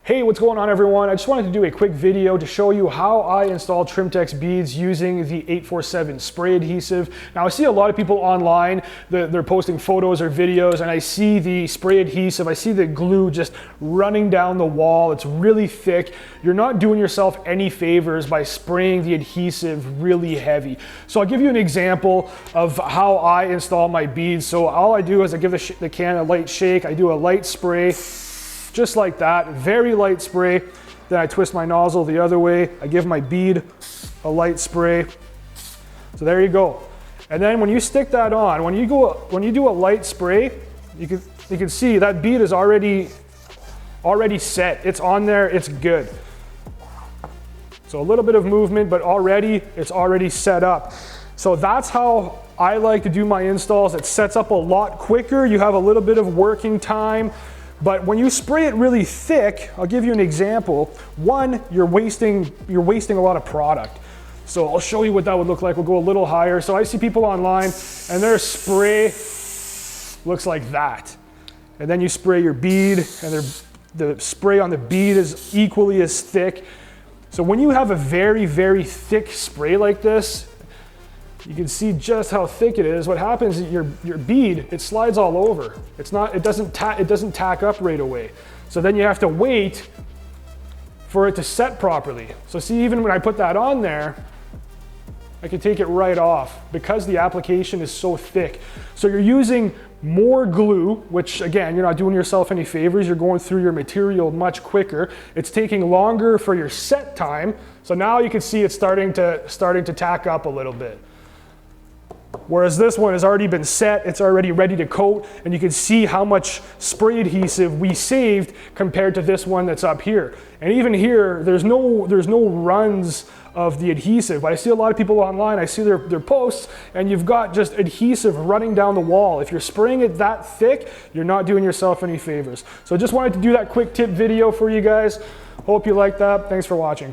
Hey, what's going on everyone? I just wanted to do a quick video to show you how I install Trim-Tex beads using the 847 spray adhesive. Now I see a lot of people online, they're posting photos or videos, and I see the spray adhesive, I see the glue just running down the wall. It's really thick. You're not doing yourself any favors by spraying the adhesive really heavy. So I'll give you an example of how I install my beads. So all I do is I give the can a light shake, I do a light spray, just like that, very light spray. Then I twist my nozzle the other way. I give my bead a light spray. So there you go. And then when you stick that on, when you do a light spray, you can see that bead is already set. It's on there, it's good. So a little bit of movement, but it's already set up. So that's how I like to do my installs. It sets up a lot quicker. You have a little bit of working time. But when you spray it really thick, I'll give you an example. One, you're wasting a lot of product. So I'll show you what that would look like. We'll go a little higher. So I see people online and their spray looks like that. And then you spray your bead and the spray on the bead is equally as thick. So when you have a very, very thick spray like this, you can see just how thick it is. What happens is your bead, it slides all over. It doesn't tack up right away. So then you have to wait for it to set properly. So see, even when I put that on there, I can take it right off because the application is so thick. So you're using more glue, which again, you're not doing yourself any favors. You're going through your material much quicker. It's taking longer for your set time. So now you can see it's starting to tack up a little bit. Whereas this one has already been set, it's already ready to coat, and you can see how much spray adhesive we saved compared to this one that's up here. And even here, there's no runs of the adhesive. But I see a lot of people online, I see their posts, and you've got just adhesive running down the wall. If you're spraying it that thick, you're not doing yourself any favors. So I just wanted to do that quick tip video for you guys. Hope you liked that. Thanks for watching.